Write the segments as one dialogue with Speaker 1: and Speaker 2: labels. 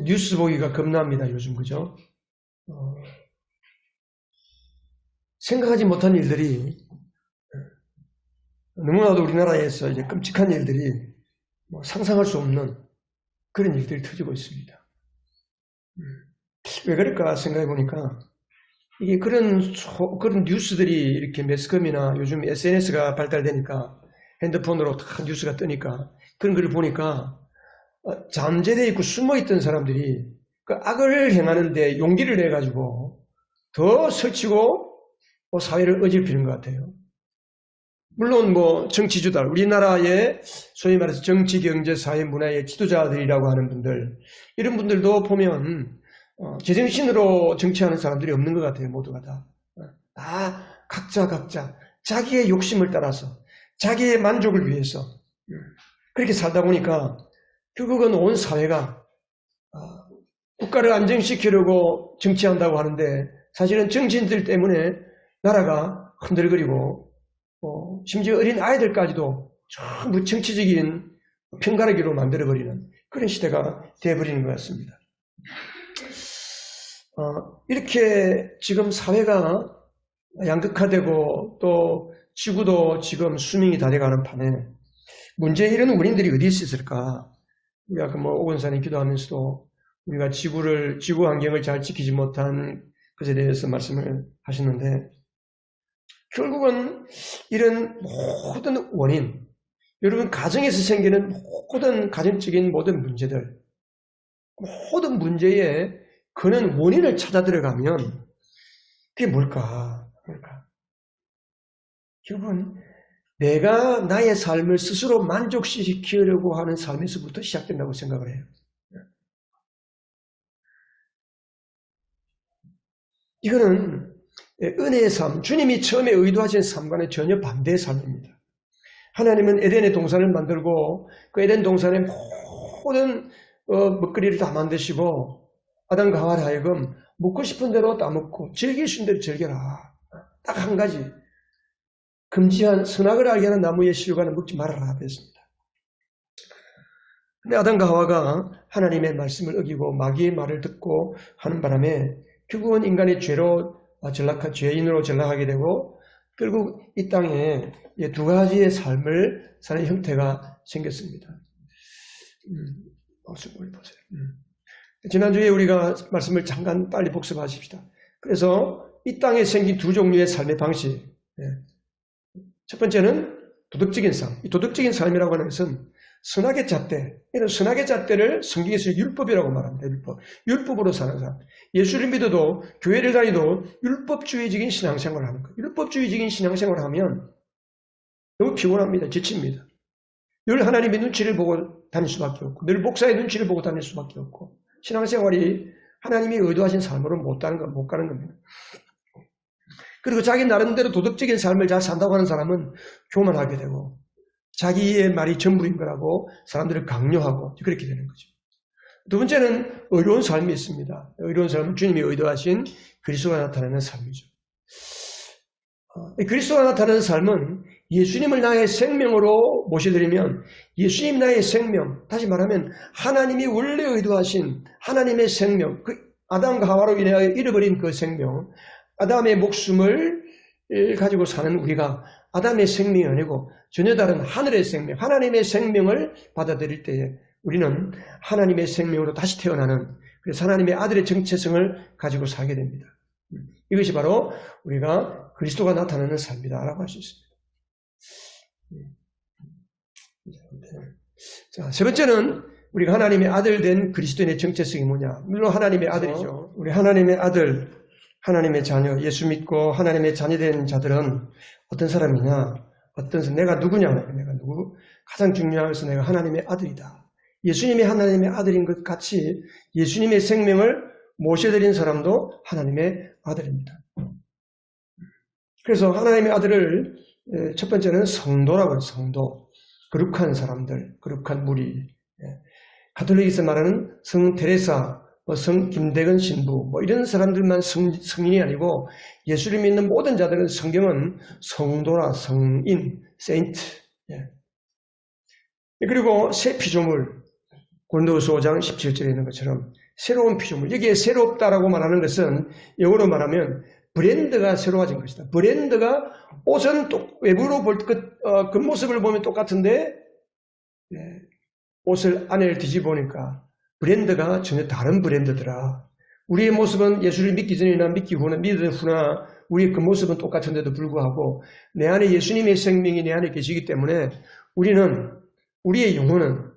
Speaker 1: 뉴스 보기가 겁납니다, 요즘, 그죠? 생각하지 못한 일들이, 너무나도 우리나라에서 이제 끔찍한 일들이 상상할 수 없는 그런 일들이 터지고 있습니다. 왜 그럴까 생각해 보니까, 이게 그런 뉴스들이 이렇게 매스컴이나 요즘 SNS가 발달되니까 핸드폰으로 다 뉴스가 뜨니까 그런 걸 보니까 잠재되어 있고 숨어있던 사람들이 그 악을 행하는데 용기를 내가지고 더 설치고 사회를 어지럽히는 것 같아요. 물론 정치주들, 우리나라의 소위 말해서 정치, 경제, 사회, 문화의 지도자들이라고 하는 분들, 이런 분들도 보면 제정신으로 정치하는 사람들이 없는 것 같아요. 모두가 다. 다 각자 자기의 욕심을 따라서 자기의 만족을 위해서 그렇게 살다 보니까 결국은 온 사회가 국가를 안정시키려고 정치한다고 하는데 사실은 정치인들 때문에 나라가 흔들거리고 심지어 어린 아이들까지도 전부 정치적인 편가르기로 만들어버리는 그런 시대가 되어버리는 것 같습니다. 이렇게 지금 사회가 양극화되고 또 지구도 지금 수명이 다 돼가는 판에 문제의 이런 원인들이 어디에 있을까? 우리가 오건사님 기도하면서도 우리가 지구 환경을 잘 지키지 못한 것에 대해서 말씀을 하셨는데 결국은 이런 모든 원인, 여러분 가정에서 생기는 모든 가정적인 모든 문제들, 모든 문제의 그는 원인을 찾아 들어가면 그게 뭘까? 결국은 내가 나의 삶을 스스로 만족시키려고 하는 삶에서부터 시작된다고 생각을 해요. 이거는 은혜의 삶, 주님이 처음에 의도하신 삶과는 전혀 반대의 삶입니다. 하나님은 에덴의 동산을 만들고 그 에덴 동산의 모든 먹거리를 다 만드시고 아담과 하와를 하여금 먹고 싶은 대로 따먹고 즐길 수 있는 대로 즐겨라. 딱 한 가지. 금지한 선악을 알게 하는 나무의 실과는 먹지 말아라 그랬습니다. 근데 아담과 하와가 하나님의 말씀을 어기고 마귀의 말을 듣고 하는 바람에 결국은 인간의 죄로 전락한 죄인으로 전락하게 되고 결국 이 땅에 두 가지의 삶을 사는 형태가 생겼습니다. 보세요. 지난주에 우리가 말씀을 잠깐 빨리 복습하십시다. 그래서 이 땅에 생긴 두 종류의 삶의 방식. 첫 번째는 도덕적인 삶. 이 도덕적인 삶이라고 하는 것은 선악의 잣대. 이런 선악의 잣대를 성경에서 율법이라고 말합니다. 율법으로 사는 사람. 예수를 믿어도 교회를 다니도 율법주의적인 신앙생활을 하는 거예요. 율법주의적인 신앙생활을 하면 너무 피곤합니다. 지칩니다. 늘 하나님의 눈치를 보고 다닐 수밖에 없고 늘 목사의 눈치를 보고 다닐 수밖에 없고 신앙생활이 하나님이 의도하신 삶으로 못 가는 겁니다. 그리고 자기 나름대로 도덕적인 삶을 잘 산다고 하는 사람은 교만하게 되고 자기의 말이 전부인 거라고 사람들을 강요하고 그렇게 되는 거죠. 두 번째는 의로운 삶이 있습니다. 의로운 삶은 주님이 의도하신 그리스도가 나타나는 삶이죠. 그리스도가 나타나는 삶은 예수님을 나의 생명으로 모셔드리면 예수님 나의 생명, 다시 말하면 하나님이 원래 의도하신 하나님의 생명, 그 아담과 하와로 인하여 잃어버린 그 생명, 아담의 목숨을 가지고 사는 우리가 아담의 생명이 아니고 전혀 다른 하늘의 생명, 하나님의 생명을 받아들일 때에 우리는 하나님의 생명으로 다시 태어나는 그래서 하나님의 아들의 정체성을 가지고 살게 됩니다. 이것이 바로 우리가 그리스도가 나타나는 삶이다라고 할 수 있습니다. 자, 세 번째는 우리가 하나님의 아들 된 그리스도인의 정체성이 뭐냐? 물론 하나님의 아들이죠. 우리 하나님의 아들, 하나님의 자녀, 예수 믿고 하나님의 자녀된 자들은 어떤 사람이냐? 내가 누구냐? 내가 누구? 가장 중요한 것은 내가 하나님의 아들이다. 예수님이 하나님의 아들인 것 같이 예수님의 생명을 모셔드린 사람도 하나님의 아들입니다. 그래서 하나님의 아들을 첫 번째는 성도라고 해요. 성도. 거룩한 사람들, 거룩한 무리. 가톨릭에서 말하는 성 테레사, 성 김대건 신부, 이런 사람들만 성인이 아니고 예수를 믿는 모든 자들은 성경은 성도나 성인, 세인트. 그리고 새 피조물. 고린도후서 5장 17절에 있는 것처럼 새로운 피조물. 여기에 새롭다라고 말하는 것은 영어로 말하면 브랜드가 새로워진 것이다. 브랜드가 옷은 외부로 볼 겉모습을 보면 똑같은데 옷을 안을 뒤집어보니까 브랜드가 전혀 다른 브랜드더라. 우리의 모습은 예수를 믿기 전이나 믿기 후나 믿은 후나 우리의 그 모습은 똑같은데도 불구하고 내 안에 예수님의 생명이 내 안에 계시기 때문에 우리의 영혼은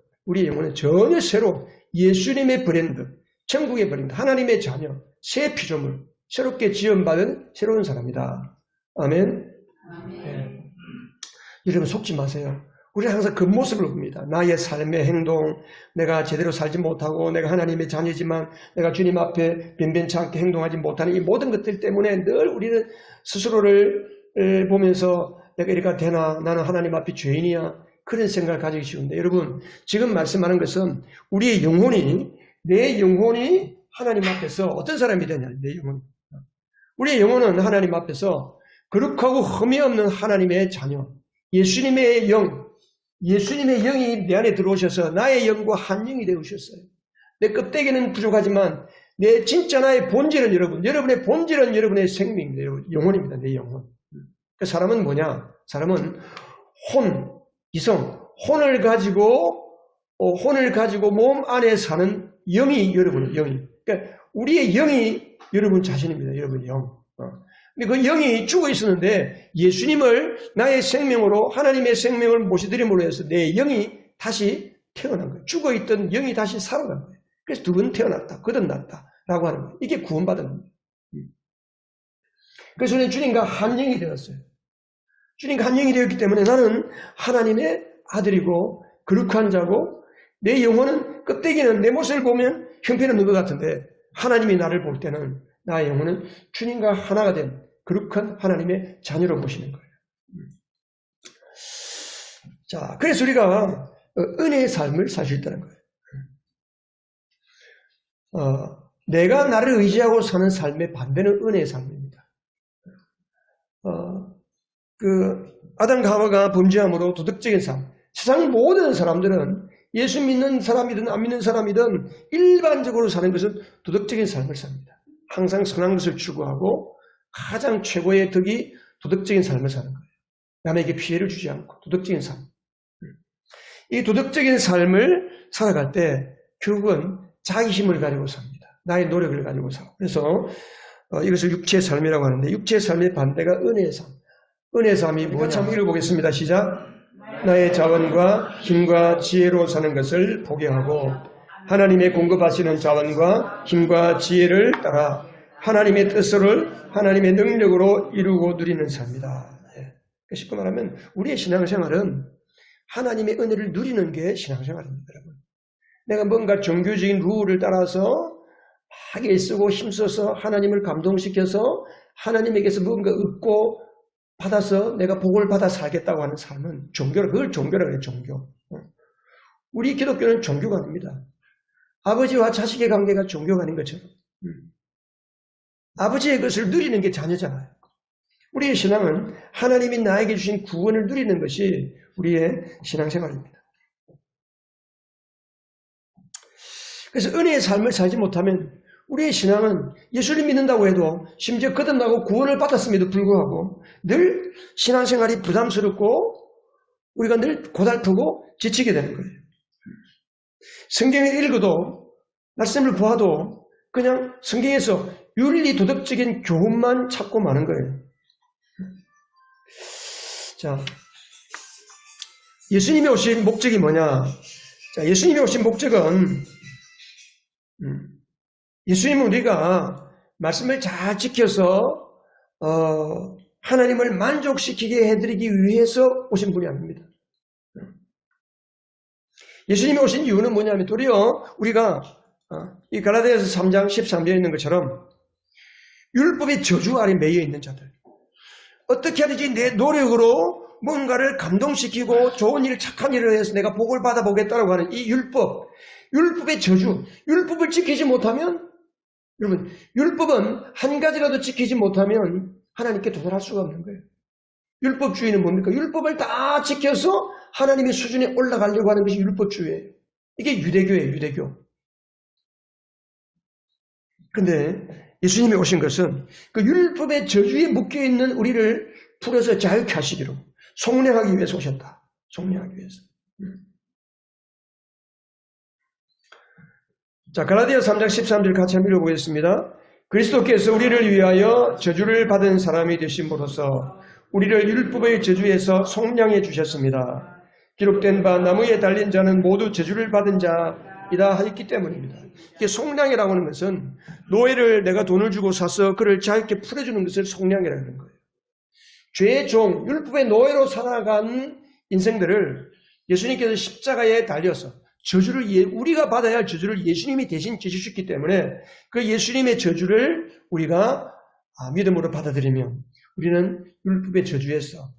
Speaker 1: 전혀 새로 예수님의 브랜드, 천국의 브랜드, 하나님의 자녀, 새 피조물, 새롭게 지원받은 새로운 사람이다. 아멘. 네. 여러분 속지 마세요. 우리는 항상 그 모습을 봅니다. 나의 삶의 행동, 내가 제대로 살지 못하고 내가 하나님의 자녀지만 내가 주님 앞에 변변치 않게 행동하지 못하는 이 모든 것들 때문에 늘 우리는 스스로를 보면서 내가 이래가 되나? 나는 하나님 앞에 죄인이야. 그런 생각을 가지기 쉬운데 여러분 지금 말씀하는 것은 우리의 영혼이 내 영혼이 하나님 앞에서 어떤 사람이 되냐. 내 영혼. 우리의 영혼은 하나님 앞에서 거룩하고 흠이 없는 하나님의 자녀. 예수님의 영이 내 안에 들어오셔서 나의 영과 한 영이 되어주셨어요. 내 껍데기는 부족하지만 내 진짜 나의 본질은 여러분의 본질은 여러분의 생명입니다. 영혼입니다. 내 영혼. 그 사람은 뭐냐? 사람은 혼을 가지고 몸 안에 사는 영이 여러분의 영이. 그러니까 우리의 영이 여러분 자신입니다. 여러분의 영. 근데 그 영이 죽어 있었는데 예수님을 나의 생명으로 하나님의 생명을 모셔드림으로 해서 내 영이 다시 태어난 거예요. 죽어 있던 영이 다시 살아난 거예요. 그래서 두 번 태어났다, 거듭났다라고 하는 거예요. 이게 구원받은 겁니다. 그래서 우리는 주님과 한 영이 되었어요. 주님과 한 영이 되었기 때문에 나는 하나님의 아들이고 거룩한 자고 내 영혼은 껍데기는 내 모습을 보면 형편없는 것 같은데 하나님이 나를 볼 때는 나의 영혼은 주님과 하나가 된 거룩한 하나님의 자녀로 보시는 거예요. 자, 그래서 우리가 은혜의 삶을 살 수 있다는 거예요. 내가 나를 의지하고 사는 삶의 반대는 은혜의 삶입니다. 아담과 하와가 범죄함으로 도덕적인 삶. 세상 모든 사람들은 예수 믿는 사람이든 안 믿는 사람이든 일반적으로 사는 것은 도덕적인 삶을 삽니다. 항상 선한 것을 추구하고 가장 최고의 덕이 도덕적인 삶을 사는 거예요. 남에게 피해를 주지 않고 도덕적인 삶. 이 도덕적인 삶을 살아갈 때 결국은 자기 힘을 가지고 삽니다. 나의 노력을 가지고 살고. 그래서 이것을 육체의 삶이라고 하는데 육체의 삶의 반대가 은혜의 삶. 은혜의 삶이 뭐냐? 한번 읽어보겠습니다. 시작. 나의 자원과 힘과 지혜로 사는 것을 포기하고 하나님의 공급하시는 자원과 힘과 지혜를 따라 하나님의 뜻을 하나님의 능력으로 이루고 누리는 삶이다. 쉽게 말하면 우리의 신앙생활은 하나님의 은혜를 누리는 게 신앙생활입니다. 여러분. 내가 뭔가 종교적인 룰을 따라서 막 애쓰고 힘써서 하나님을 감동시켜서 하나님에게서 뭔가 얻고 받아서 내가 복을 받아 살겠다고 하는 삶은 그걸 종교라고 해요. 종교. 우리 기독교는 종교가 아닙니다. 아버지와 자식의 관계가 종교가 아닌 것처럼 아버지의 것을 누리는 게 자녀잖아요. 우리의 신앙은 하나님이 나에게 주신 구원을 누리는 것이 우리의 신앙생활입니다. 그래서 은혜의 삶을 살지 못하면 우리의 신앙은 예수를 믿는다고 해도 심지어 거듭나고 구원을 받았음에도 불구하고 늘 신앙생활이 부담스럽고 우리가 늘 고달프고 지치게 되는 거예요. 성경을 읽어도 말씀을 보아도 그냥 성경에서 윤리 도덕적인 교훈만 찾고 마는 거예요. 자, 예수님이 오신 목적이 뭐냐? 자, 예수님이 오신 목적은 예수님은 우리가 말씀을 잘 지켜서 하나님을 만족시키게 해드리기 위해서 오신 분이 아닙니다. 예수님이 오신 이유는 뭐냐면 도리어 우리가 이 갈라디아서 3장 13절에 있는 것처럼 율법의 저주 아래 매여 있는 자들 어떻게 하든지 내 노력으로 뭔가를 감동시키고 좋은 일, 착한 일을 해서 내가 복을 받아보겠다고 하는 이 율법의 저주, 율법을 지키지 못하면 여러분, 율법은 한 가지라도 지키지 못하면 하나님께 도달할 수가 없는 거예요. 율법주의는 뭡니까? 율법을 다 지켜서 하나님의 수준에 올라가려고 하는 것이 율법주의예요. 이게 유대교예요, 유대교. 근데 예수님이 오신 것은 그 율법의 저주에 묶여있는 우리를 풀어서 자유케 하시기로 속량하기 위해서 오셨다. 속량하기 위해서. 자, 갈라디아 3장 13절 같이 한번 읽어보겠습니다. 그리스도께서 우리를 위하여 저주를 받은 사람이 되심으로써 우리를 율법의 저주에서 속량해 주셨습니다. 기록된 바 나무에 달린 자는 모두 저주를 받은 자이다 하였기 때문입니다. 이게 속량이라고 하는 것은 노예를 내가 돈을 주고 사서 그를 자유롭게 풀어주는 것을 속량이라고 하는 거예요. 죄의 종, 율법의 노예로 살아간 인생들을 예수님께서 십자가에 달려서 저주를 우리가 받아야 할 저주를 예수님이 대신 지주셨기 때문에 그 예수님의 저주를 우리가 믿음으로 받아들이면 우리는 율법의 저주에서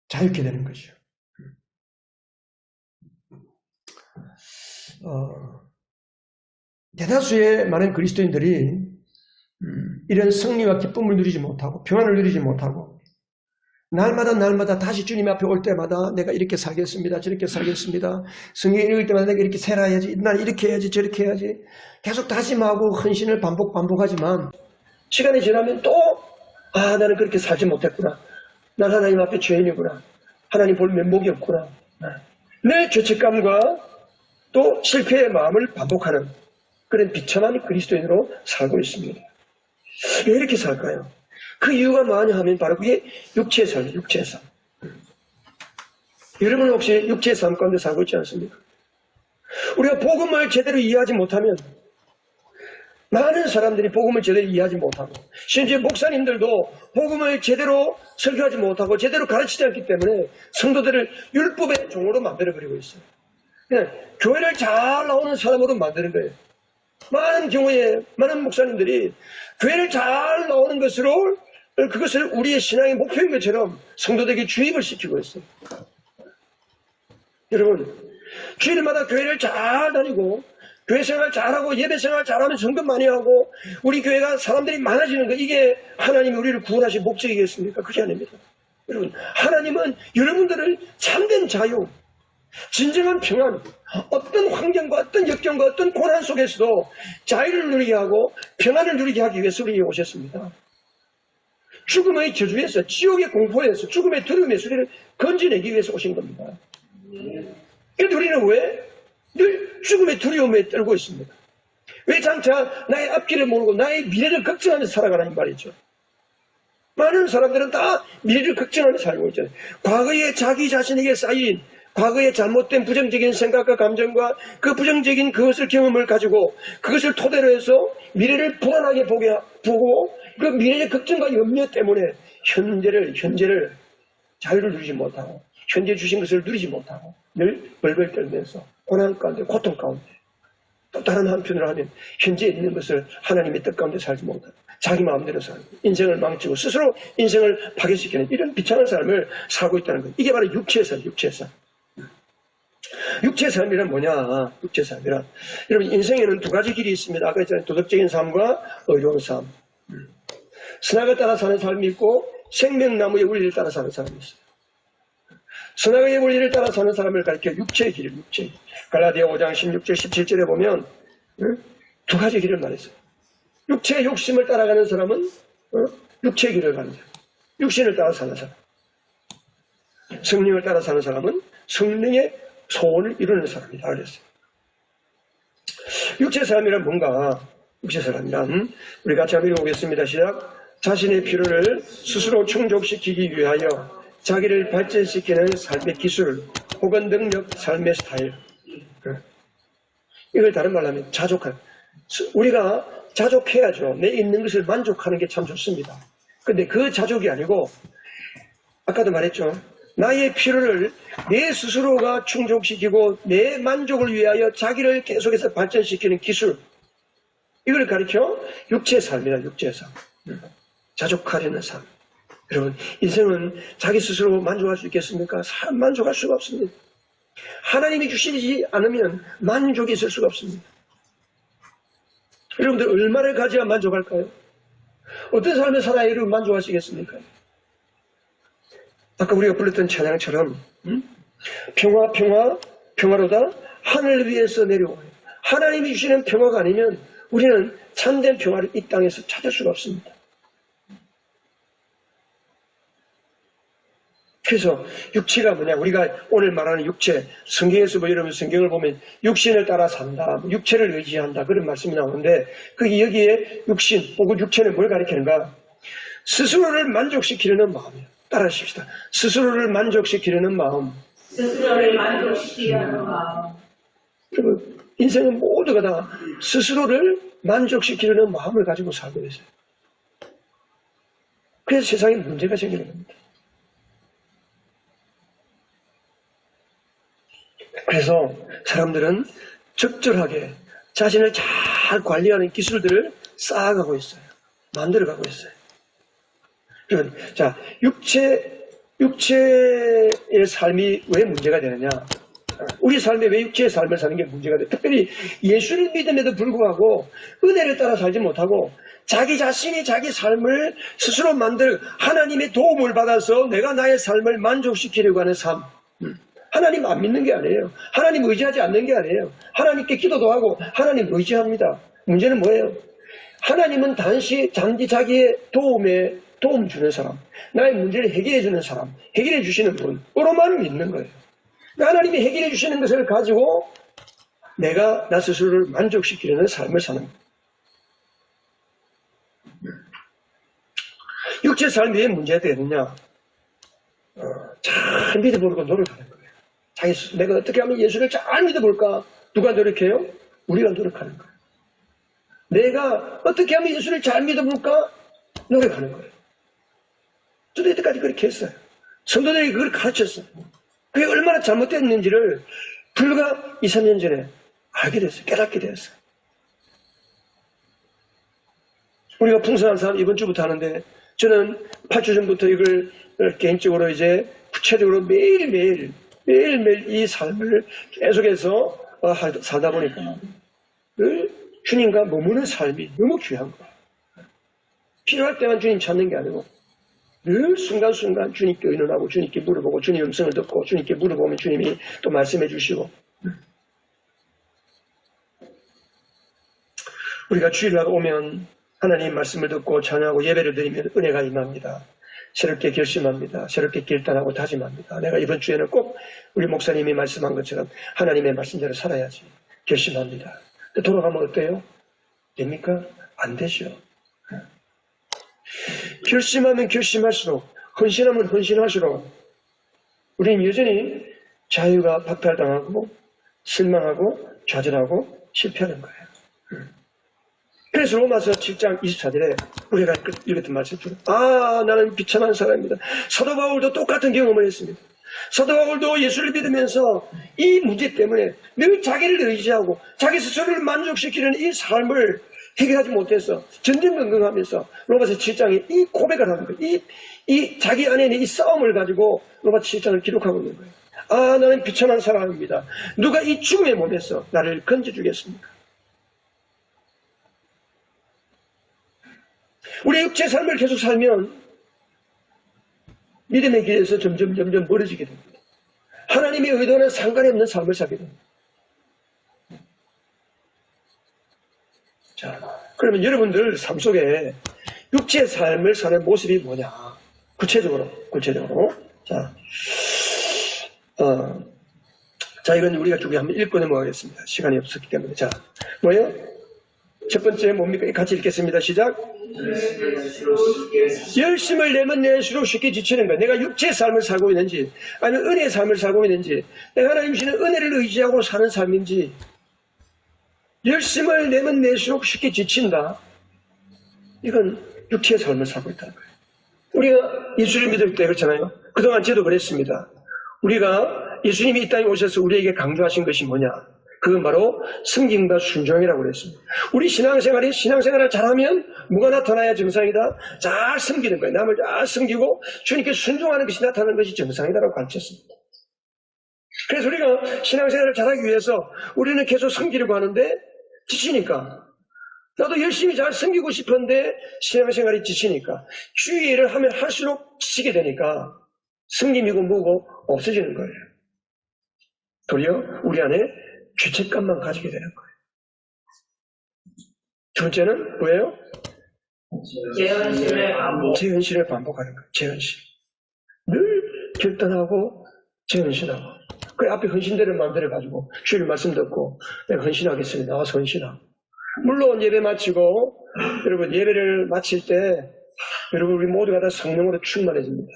Speaker 1: 자유케 되는 것이죠. 대다수의 많은 그리스도인들이 이런 승리와 기쁨을 누리지 못하고 평안을 누리지 못하고 날마다 다시 주님 앞에 올 때마다 내가 이렇게 살겠습니다. 저렇게 살겠습니다. 성경 읽을 때마다 내가 이렇게 살아야지. 난 이렇게 해야지. 저렇게 해야지. 계속 다짐하고 헌신을 반복하지만 시간이 지나면 또 나는 그렇게 살지 못했구나. 난 하나님 앞에 죄인이구나. 하나님 볼 면목이 없구나. 내 죄책감과 또 실패의 마음을 반복하는 그런 비참한 그리스도인으로 살고 있습니다. 왜 이렇게 살까요? 그 이유가 뭐냐 하면 바로 그게 육체의 삶이에요. 육체의 삶. 여러분 혹시 육체의 삶 가운데 살고 있지 않습니까? 우리가 복음을 제대로 이해하지 못하면 많은 사람들이 복음을 제대로 이해하지 못하고 심지어 목사님들도 복음을 제대로 설교하지 못하고 제대로 가르치지 않기 때문에 성도들을 율법의 종으로 만들어버리고 있어요. 그냥 교회를 잘 나오는 사람으로 만드는 거예요. 많은 경우에 많은 목사님들이 교회를 잘 나오는 것으로 그것을 우리의 신앙의 목표인 것처럼 성도들에게 주입을 시키고 있어요. 여러분, 주일마다 교회를 잘 다니고 교회 생활 잘하고 예배 생활 잘하면 성금 많이 하고 우리 교회가 사람들이 많아지는 거 이게 하나님이 우리를 구원하신 목적이겠습니까? 그게 아닙니다. 여러분, 하나님은 여러분들을 참된 자유, 진정한 평안, 어떤 환경과 어떤 역경과 어떤 고난 속에서도 자유를 누리게 하고 평안을 누리게 하기 위해서 우리에게 오셨습니다. 죽음의 저주에서, 지옥의 공포에서, 죽음의 두려움에서 우리를 건져내기 위해서 오신 겁니다. 그런데 우리는 왜 늘 죽음의 두려움에 떨고 있습니다? 왜 장차 나의 앞길을 모르고 나의 미래를 걱정하면서 살아가는 말이죠. 많은 사람들은 다 미래를 걱정하면서 살고 있잖아요. 과거에 자기 자신에게 쌓인 과거의 잘못된 부정적인 생각과 감정과 그 부정적인 그것을 경험을 가지고 그것을 토대로 해서 미래를 불안하게 보고 그 미래의 걱정과 염려 때문에 현재를 자유를 누리지 못하고 현재 주신 것을 누리지 못하고 늘 벌벌 떨면서 고난 가운데 고통 가운데 또 다른 한편으로 하면 현재 있는 것을 하나님의 뜻 가운데 살지 못하고 자기 마음대로 살고 인생을 망치고 스스로 인생을 파괴시키는 이런 비참한 삶을 살고 있다는 것. 이게 바로 육체의 삶, 육체의 삶. 육체의 삶이란 뭐냐? 육체의 삶이란 여러분 인생에는 두 가지 길이 있습니다. 아까 했잖아요. 도덕적인 삶과 의로운 삶. 선악을 따라 사는 삶이 있고 생명나무의 원리를 따라 사는 사람이 있어요. 선악의 원리를 따라 사는 사람을 가리켜 육체의 길을 육체의 길. 갈라디아 5장 16절 17절에 보면 두 가지 길을 말했어요. 육체의 욕심을 따라가는 사람은 육체의 길을 가는 사람. 육신을 따라 사는 사람. 성령을 따라 사는 사람은 성령의 소원을 이루는 사람이다 그랬어요. 육체 사람이란 뭔가? 육체 사람이란 우리 같이 한번 읽어보겠습니다. 시작. 자신의 필요를 스스로 충족시키기 위하여 자기를 발전시키는 삶의 기술 혹은 능력, 삶의 스타일. 이걸 다른 말로 하면 자족한. 우리가 자족해야죠. 내 있는 것을 만족하는 게 참 좋습니다. 근데 그 자족이 아니고 아까도 말했죠. 나의 필요를 내 스스로가 충족시키고 내 만족을 위하여 자기를 계속해서 발전시키는 기술. 이걸 가리켜 육체의 삶이다. 육체의 삶. 자족하려는 삶. 여러분 인생은 자기 스스로 만족할 수 있겠습니까? 사람 만족할 수가 없습니다. 하나님이 주시지 않으면 만족이 있을 수가 없습니다. 여러분들 얼마를 가져야 만족할까요? 어떤 삶을 살아야 여러분 만족하시겠습니까? 아까 우리가 불렀던 찬양처럼 평화로다 하늘 위에서 내려오는 하나님이 주시는 평화가 아니면 우리는 참된 평화를 이 땅에서 찾을 수가 없습니다. 그래서 육체가 뭐냐? 우리가 오늘 말하는 육체, 성경에서 뭐 여러분 성경을 보면 육신을 따라 산다, 육체를 의지한다 그런 말씀이 나오는데 그 여기에 육신 혹은 육체는 뭘 가리키는가? 스스로를 만족시키려는 마음이에요. 따라하십시다. 스스로를 만족시키려는 마음.
Speaker 2: 스스로를 만족시키려는 마음.
Speaker 1: 그리고 인생은 모두가 다 스스로를 만족시키려는 마음을 가지고 살고 있어요. 그래서 세상에 문제가 생기는 겁니다. 그래서 사람들은 적절하게 자신을 잘 관리하는 기술들을 쌓아가고 있어요. 만들어가고 있어요. 자, 육체의 삶이 왜 문제가 되느냐? 우리 삶에 왜 육체의 삶을 사는 게 문제가 돼? 특별히 예수를 믿음에도 불구하고 은혜를 따라 살지 못하고 자기 자신이 자기 삶을 스스로 만들 하나님의 도움을 받아서 내가 나의 삶을 만족시키려고 하는 삶. 하나님 안 믿는 게 아니에요. 하나님 의지하지 않는 게 아니에요. 하나님께 기도도 하고 하나님 의지합니다. 문제는 뭐예요? 하나님은 단지 자기의 도움 주는 사람, 나의 문제를 해결해 주는 사람, 해결해 주시는 분으로만 믿는 거예요. 하나님이 해결해 주시는 것을 가지고 내가 나 스스로를 만족시키려는 삶을 사는 거예요. 육체 삶이 왜 문제가 되느냐? 잘 믿어보려고 노력하는 거예요. 내가 어떻게 하면 예수를 잘 믿어볼까? 누가 노력해요? 우리가 노력하는 거예요. 내가 어떻게 하면 예수를 잘 믿어볼까? 노력하는 거예요. 저도 이때까지 그렇게 했어요. 성도들이 그걸 가르쳤어요. 그게 얼마나 잘못됐는지를 불과 2, 3년 전에 알게 됐어요. 깨닫게 되었어요. 우리가 풍성한 삶 이번 주부터 하는데 저는 8주 전부터 이걸 개인적으로 이제 구체적으로 매일매일 이 삶을 계속해서 살다 보니까 늘 주님과 머무는 삶이 너무 귀한 거예요. 필요할 때만 주님 찾는 게 아니고 늘 순간순간 주님께 의논하고 주님께 물어보고 주님 음성을 듣고 주님께 물어보면 주님이 또 말씀해 주시고 우리가 주일날 오면 하나님 말씀을 듣고 찬양하고 예배를 드리면 은혜가 임합니다. 새롭게 결심합니다. 새롭게 결단하고 다짐합니다. 내가 이번 주에는 꼭 우리 목사님이 말씀한 것처럼 하나님의 말씀대로 살아야지 결심합니다. 돌아가면 어때요? 됩니까? 안 되죠. 결심하면 결심할수록 헌신하면 헌신할수록 우리는 여전히 자유가 박탈당하고 실망하고 좌절하고 실패하는 거예요. 그래서 로마서 7장 24절에 우리가 읽었던 말씀처럼 나는 비참한 사람입니다. 사도 바울도 똑같은 경험을 했습니다. 사도 바울도 예수를 믿으면서 이 문제 때문에 늘 자기를 의지하고 자기 스스로를 만족시키는 이 삶을 해결하지 못해서 전전긍긍하면서 로마서 7장에 이 고백을 하는 거예요. 이 자기 안에 있는 이 싸움을 가지고 로마서 7장을 기록하고 있는 거예요. 나는 비참한 사람입니다. 누가 이 죽음의 몸에서 나를 건져주겠습니까? 우리 육체 삶을 계속 살면 믿음의 길에서 점점 멀어지게 됩니다. 하나님의 의도는 상관이 없는 삶을 살게 됩니다. 자, 그러면 여러분들 삶 속에 육체의 삶을 사는 모습이 뭐냐? 구체적으로. 자, 이건 우리가 쭉 한번 읽고 넘어가겠습니다. 시간이 없었기 때문에. 자, 뭐예요? 첫 번째 뭡니까? 같이 읽겠습니다. 시작. 열심을 내면 낼수록 쉽게 지치는 거야. 내가 육체의 삶을 살고 있는지 아니면 은혜의 삶을 살고 있는지 내가 하나님 주시는 은혜를 의지하고 사는 삶인지 열심을 내면 낼수록 쉽게 지친다. 이건 육체의 삶을 살고 있다는 거예요. 우리가 예수를 믿을 때 그렇잖아요. 그동안 저도 그랬습니다. 우리가 예수님이 이 땅에 오셔서 우리에게 강조하신 것이 뭐냐? 그건 바로 섬김과 순종이라고 그랬습니다. 우리 신앙생활을 잘하면 뭐가 나타나야 정상이다? 잘 섬기는 거예요. 남을 잘 섬기고 주님께 순종하는 것이 나타나는 것이 정상이다라고 가르쳤습니다. 그래서 우리가 신앙생활을 잘하기 위해서 우리는 계속 섬기려고 하는데 지치니까 나도 열심히 잘 섬기고 싶은데 신앙생활이 지치니까 주의 일을 하면 할수록 지치게 되니까 섬김이고 뭐고 없어지는 거예요. 도리어 우리 안에 죄책감만 가지게 되는 거예요. 두 번째는 뭐예요? 재현실을 반복하는 거예요. 재현실. 늘 결단하고 재현실하고. 그 앞에 헌신되는 마음대로 가지고 주일 말씀 듣고 내가 헌신하겠습니다. 나와서 헌신하고. 물론 예배 마치고 여러분 예배를 마칠 때 여러분 우리 모두가 다 성령으로 충만해집니다.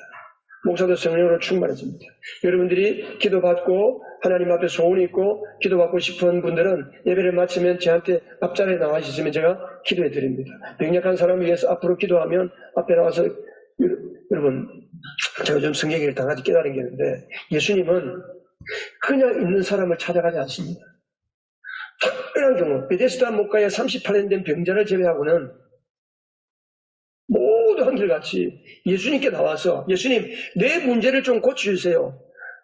Speaker 1: 목사도 성령으로 충만해집니다. 여러분들이 기도받고 하나님 앞에 소원이 있고 기도받고 싶은 분들은 예배를 마치면 저한테 앞자리에 나와 있으면 제가 기도해 드립니다. 병약한 사람을 위해서 앞으로 기도하면 앞에 나와서 여러분 제가 좀 성경을 당하지 깨달은 게 있는데 예수님은 그냥 있는 사람을 찾아가지 않습니다. 특별한 경우 베데스다 목가에 38년 된 병자를 제외하고는 모두 한결같이 예수님께 나와서 예수님 내 문제를 좀 고쳐주세요.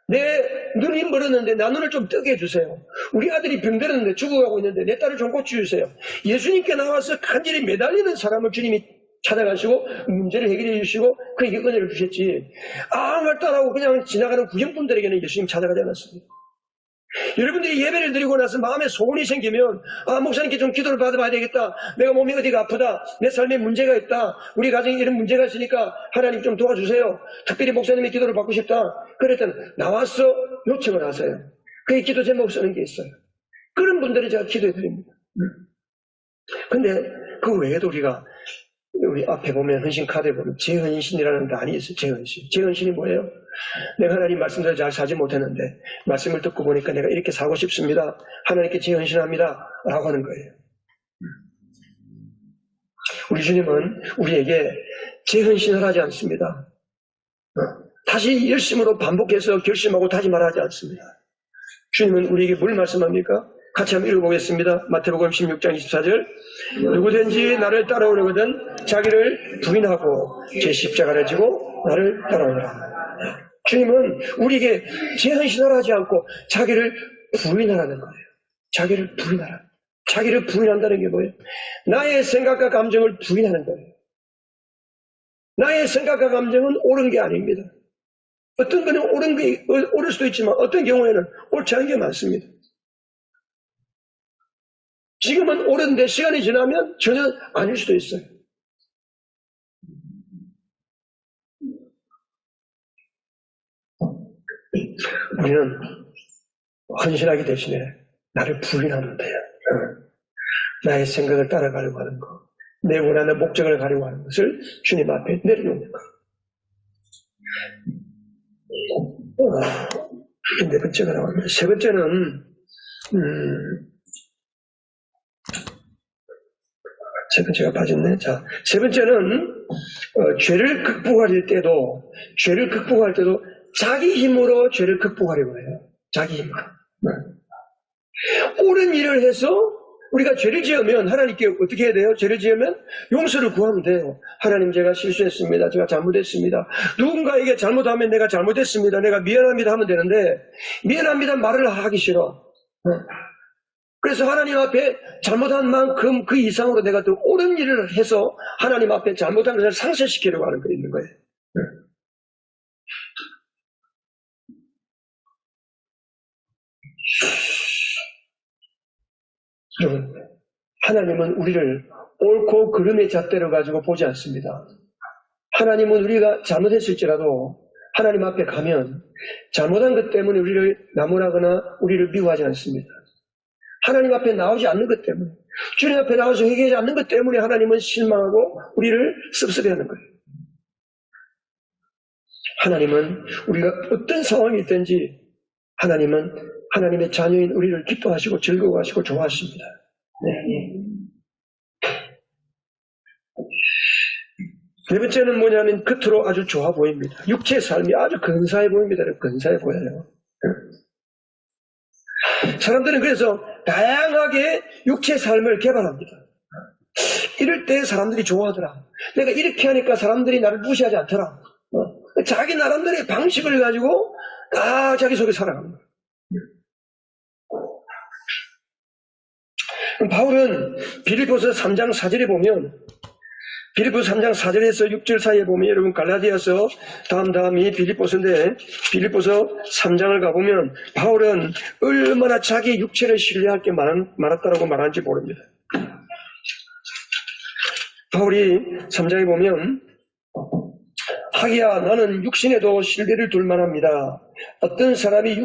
Speaker 1: 내 눈이 멀었는데 나 눈을 좀 뜨게 해주세요. 우리 아들이 병들었는데 죽어가고 있는데 내 딸을 좀 고쳐주세요. 예수님께 나와서 간절히 매달리는 사람을 주님이 찾아가시고 문제를 해결해 주시고 그에게 은혜를 주셨지. 아무 말도 안 하고 그냥 지나가는 구경꾼들에게는 예수님 찾아가지 않았습니다. 여러분들이 예배를 드리고 나서 마음에 소원이 생기면 목사님께 좀 기도를 받아봐야 되겠다. 내가 몸이 어디가 아프다. 내 삶에 문제가 있다. 우리 가정에 이런 문제가 있으니까 하나님 좀 도와주세요. 특별히 목사님의 기도를 받고 싶다. 그랬더니 나와서 요청을 하세요. 그의 기도 제목 쓰는 게 있어요. 그런 분들은 제가 기도해 드립니다. 근데 그 외에도 우리 앞에 보면 헌신 카드에 보면 재헌신이라는 단이 있어요. 재헌신. 재헌신이 뭐예요? 내가 하나님 말씀대로 잘 살지 못했는데 말씀을 듣고 보니까 내가 이렇게 살고 싶습니다. 하나님께 재헌신합니다. 라고 하는 거예요. 우리 주님은 우리에게 재헌신을 하지 않습니다. 다시 열심으로 반복해서 결심하고 다짐하지 않습니다. 주님은 우리에게 뭘 말씀합니까? 같이 한번 읽어보겠습니다. 마태복음 16장 24절 누구든지 나를 따라오려거든 자기를 부인하고 제 십자가를 지고 나를 따라오라. 주님은 우리에게 재헌신을 하지 않고 자기를 부인하라는 거예요. 자기를 부인하라. 자기를 부인한다는 게 뭐예요? 나의 생각과 감정을 부인하는 거예요. 나의 생각과 감정은 옳은 게 아닙니다. 어떤 거는 옳을 수도 있지만 어떤 경우에는 옳지 않은 게 많습니다. 지금은 옳은데 시간이 지나면 전혀 아닐 수도 있어요. 우리는 헌신하기 대신에 나를 부인하면 돼요. 나의 생각을 따라가려고 하는 것, 내 원하는 목적을 가려고 하는 것을 주님 앞에 내려놓는 것. 네 번째가 나옵니다. 세 번째는 세 번째가 빠졌네. 자, 세 번째는 죄를 극복할 때도 자기 힘으로 죄를 극복하려고 해요. 자기 힘으로. 옳은 일을 해서 우리가 죄를 지으면 하나님께 어떻게 해야 돼요? 죄를 지으면 용서를 구하면 돼요. 하나님 제가 실수했습니다. 제가 잘못했습니다. 누군가에게 잘못하면 내가 잘못했습니다. 내가 미안합니다 하면 되는데 미안합니다 말을 하기 싫어. 그래서 하나님 앞에 잘못한 만큼 그 이상으로 내가 더 옳은 일을 해서 하나님 앞에 잘못한 것을 상쇄시키려고 하는 거 있는 거예요. 여러분, 하나님은 우리를 옳고 그름의 잣대로 가지고 보지 않습니다. 하나님은 우리가 잘못했을지라도 하나님 앞에 가면 잘못한 것 때문에 우리를 나무라거나 우리를 미워하지 않습니다. 하나님 앞에 나오지 않는 것 때문에, 주님 앞에 나와서 회개하지 않는 것 때문에 하나님은 실망하고 우리를 섭섭해하는 거예요. 하나님은 우리가 어떤 상황이 있든지 하나님은 하나님의 자녀인 우리를 기뻐하시고 즐거워하시고 좋아하십니다. 네 번째는 뭐냐면 겉으로 아주 좋아 보입니다. 육체의 삶이 아주 근사해 보입니다. 근사해 보여요. 사람들은 그래서 다양하게 육체의 삶을 개발합니다. 이럴 때 사람들이 좋아하더라. 내가 이렇게 하니까 사람들이 나를 무시하지 않더라. 자기 나름대로의 방식을 가지고 다 자기 속에 살아가는 거예요. 바울은 빌립보서 3장 4절에 보면 빌립보서 3장 4절에서 6절 사이에 보면 여러분 갈라디아서 다음이 빌립보서인데 빌립보서 3장을 가보면 바울은 얼마나 자기 육체를 신뢰할 게 많았다라고 말하는지 모릅니다. 바울이 3장에 보면 하기야 나는 육신에도 신뢰를 둘 만합니다. 어떤 사람이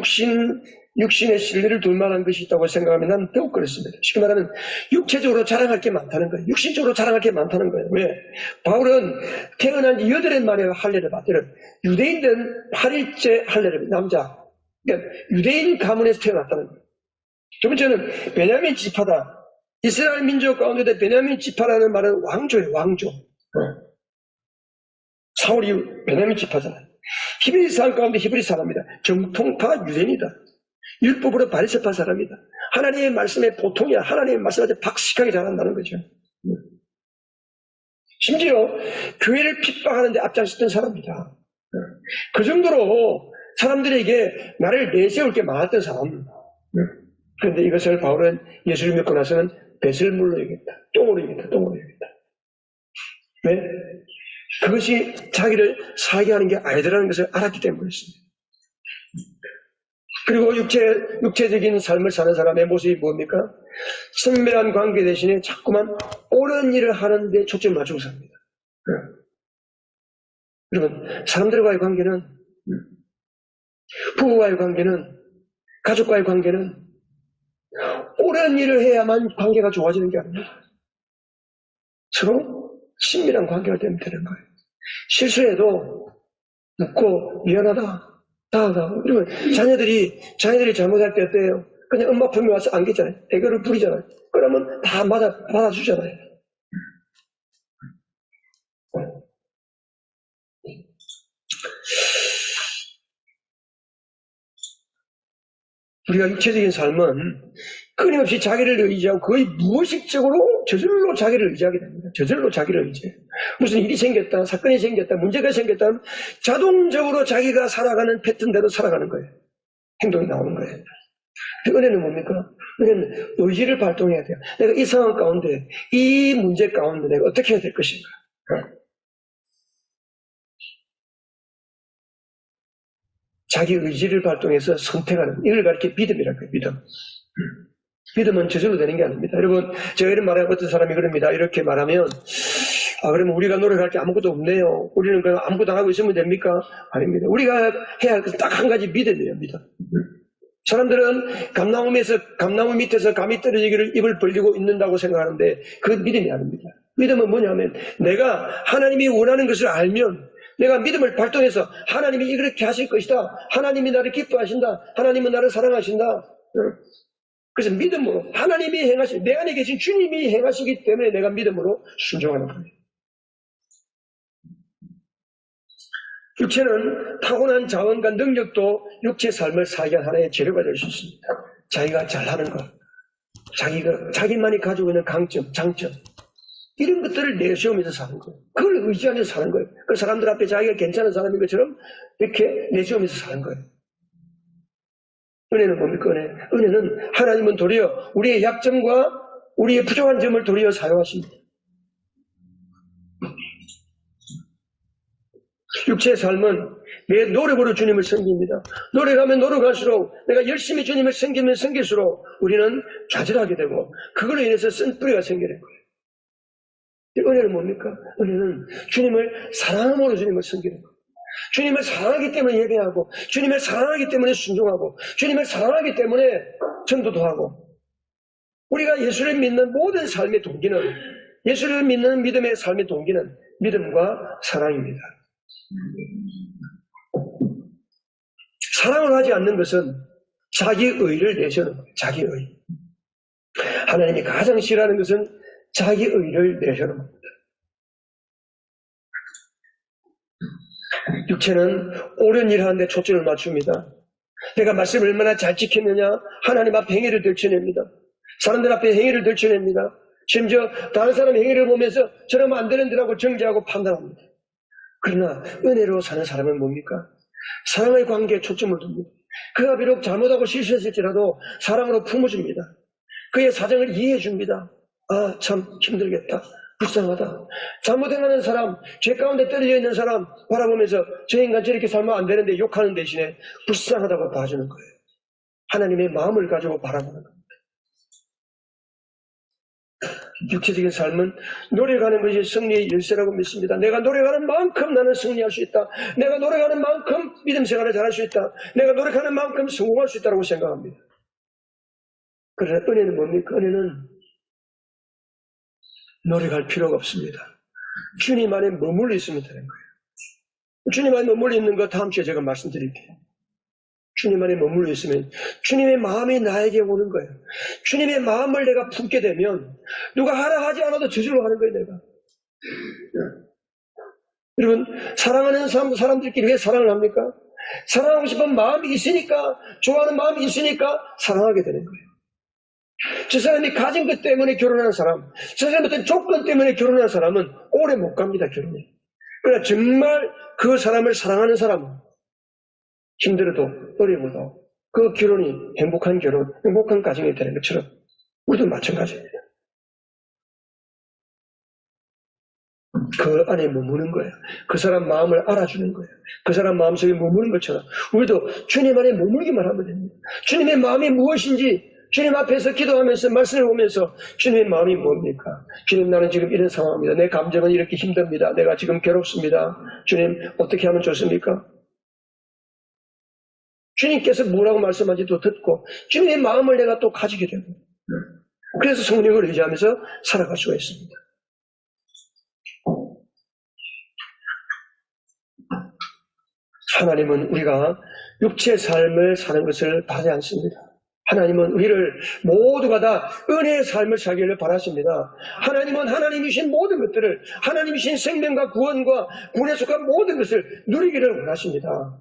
Speaker 1: 육신에 신뢰를 둘 만한 것이 있다고 생각하면 난 더욱 그렇습니다. 쉽게 말하면 육체적으로 자랑할 게 많다는 거예요. 육신적으로 자랑할 게 많다는 거예요. 왜? 바울은 태어난 지 8해 만에 할례를 받들은 유대인들은 8일째 할례를 남자. 그러니까 유대인 가문에서 태어났다는 거예요. 두 번째는 베냐민 지파다. 이스라엘 민족 가운데 베냐민 지파라는 말은 왕조예요. 왕조. 사울이 베냐민 지파잖아요. 히브리 사람 가운데 히브리 사람이다. 정통파 유대인이다. 율법으로 바리새파 사람이다. 하나님의 말씀에 보통이야. 하나님의 말씀을 아주 박식하게 잘한다는 거죠. 심지어 교회를 핍박하는데 앞장섰던 사람이다. 그 정도로 사람들에게 나를 내세울 게 많았던 사람. 그런데 이것을 바울은 예수를 믿고 나서는 배설물로 여겼다. 똥으로 여겼다. 똥으로 여겼다. 왜? 그것이 자기를 살게 하는 게 아니더라는 것을 알았기 때문이었습니다. 그리고 육체적인 삶을 사는 사람의 모습이 뭡니까? 선멸한 관계 대신에 자꾸만 옳은 일을 하는 데 초점을 맞추고 삽니다. 여러분, 사람들과의 관계는, 부부와의 관계는, 가족과의 관계는 옳은 일을 해야만 관계가 좋아지는 게 아닙니다. 서로 친밀한 관계가 되면 되는 거예요. 실수해도 묻고 미안하다. 이러면 자녀들이 잘못할 때 어때요? 그냥 엄마 품에 와서 안기잖아요. 애교를 부리잖아요. 그러면 다 받아주잖아요. 우리가 육체적인 삶은 끊임없이 자기를 의지하고 거의 무의식적으로 저절로 자기를 의지하게 됩니다. 저절로 자기를 의지해요. 무슨 일이 생겼다, 사건이 생겼다, 문제가 생겼다 하면 자동적으로 자기가 살아가는 패턴대로 살아가는 거예요. 행동이 나오는 거예요. 은혜는 뭡니까? 은혜는 의지를 발동해야 돼요. 내가 이 상황 가운데, 이 문제 가운데 내가 어떻게 해야 될 것인가? 자기 의지를 발동해서 선택하는, 이걸 가리켜 믿음이라고 해요. 믿음. 믿음은 저절로 되는 게 아닙니다. 여러분, 제가 이런 말하면 어떤 사람이 그럽니다. 이렇게 말하면, 그러면 우리가 노력할 게 아무것도 없네요. 우리는 그냥 아무것도 안 하고 있으면 됩니까? 아닙니다. 우리가 해야 할 것은 딱 한 가지 믿음이에요. 믿음. 사람들은 감나무 밑에서 감이 떨어지기를 입을 벌리고 있는다고 생각하는데 그 믿음이 아닙니다. 믿음은 뭐냐면 내가 하나님이 원하는 것을 알면 내가 믿음을 발동해서 하나님이 이렇게 하실 것이다. 하나님이 나를 기뻐하신다. 하나님은 나를 사랑하신다. 그래서 믿음으로 하나님이 내 안에 계신 주님이 행하시기 때문에 내가 믿음으로 순종하는 거예요. 육체는 타고난 자원과 능력도 육체 삶을 살게 하는 하나의 재료가 될 수 있습니다. 자기가 잘하는 것, 자기만이 가지고 있는 강점, 장점, 이런 것들을 내세우면서 사는 거예요. 그걸 의지하면서 사는 거예요. 그 사람들 앞에 자기가 괜찮은 사람인 것처럼 이렇게 내세우면서 사는 거예요. 은혜는 뭡니까? 은혜는 하나님은 도리어 우리의 약점과 우리의 부족한 점을 도리어 사용하십니다. 육체의 삶은 내 노력으로 주님을 섬깁니다. 노력하면 노력할수록 내가 열심히 주님을 섬기면 섬길수록 우리는 좌절하게 되고 그걸로 인해서 쓴뿌리가 생기는 거예요. 은혜는 뭡니까? 은혜는 주님을 사랑함으로 주님을 섬기는 거예요. 주님을 사랑하기 때문에 예배하고 주님을 사랑하기 때문에 순종하고 주님을 사랑하기 때문에 전도도 하고 우리가 예수를 믿는 모든 삶의 동기는 예수를 믿는 믿음의 삶의 동기는 믿음과 사랑입니다. 사랑을 하지 않는 것은 자기의를 내세우는 거예요. 자기의. 하나님이 가장 싫어하는 것은 자기의를 내세우는 겁니다. 육체는 옳은 일 하는데 초점을 맞춥니다. 내가 말씀을 얼마나 잘 지켰느냐 하나님 앞에 행위를 들춰냅니다. 사람들 앞에 행위를 들춰냅니다. 심지어 다른 사람의 행위를 보면서 저러면 안 되는데라고 정죄하고 판단합니다. 그러나 은혜로 사는 사람은 뭡니까? 사랑의 관계에 초점을 둡니다. 그가 비록 잘못하고 실수했을지라도 사랑으로 품어줍니다. 그의 사정을 이해해줍니다. 참 힘들겠다. 불쌍하다. 잘못 행하는 사람, 죄 가운데 떨어져 있는 사람 바라보면서 저 인간 저렇게 살면 안 되는데 욕하는 대신에 불쌍하다고 봐주는 거예요. 하나님의 마음을 가지고 바라보는 겁니다. 육체적인 삶은 노력하는 것이 승리의 열쇠라고 믿습니다. 내가 노력하는 만큼 나는 승리할 수 있다. 내가 노력하는 만큼 믿음 생활을 잘할 수 있다. 내가 노력하는 만큼 성공할 수 있다고 생각합니다. 그러나 은혜는 뭡니까? 은혜는 노력할 필요가 없습니다. 주님 안에 머물러 있으면 되는 거예요. 주님 안에 머물러 있는 거 다음 주에 제가 말씀드릴게요. 주님 안에 머물러 있으면 주님의 마음이 나에게 오는 거예요. 주님의 마음을 내가 품게 되면 누가 하라 하지 않아도 저절로 하는 거예요, 내가. 여러분, 사랑하는 사람들끼리 왜 사랑을 합니까? 사랑하고 싶은 마음이 있으니까, 좋아하는 마음이 있으니까 사랑하게 되는 거예요. 저 사람이 가진 것 때문에 결혼하는 사람, 저 사람이 어떤 조건 때문에 결혼하는 사람은 오래 못 갑니다, 결혼에. 그러나 정말 그 사람을 사랑하는 사람은 힘들어도 어려워도 그 결혼이 행복한 결혼, 행복한 가정이 되는 것처럼 우리도 마찬가지입니다. 그 안에 머무는 거예요. 그 사람 마음을 알아주는 거예요. 그 사람 마음속에 머무는 것처럼 우리도 주님 안에 머물기만 하면 됩니다. 주님의 마음이 무엇인지 주님 앞에서 기도하면서 말씀을 보면서 주님의 마음이 뭡니까? 주님, 나는 지금 이런 상황입니다. 내 감정은 이렇게 힘듭니다. 내가 지금 괴롭습니다. 주님, 어떻게 하면 좋습니까? 주님께서 뭐라고 말씀하는지도 듣고 주님의 마음을 내가 또 가지게 되고, 그래서 성령을 의지하면서 살아갈 수가 있습니다. 하나님은 우리가 육체의 삶을 사는 것을 바라지 않습니다. 하나님은 우리를 모두가 다 은혜의 삶을 살기를 바라십니다. 하나님은 하나님이신 모든 것들을, 하나님이신 생명과 구원과 구원에 속한 모든 것을 누리기를 원하십니다.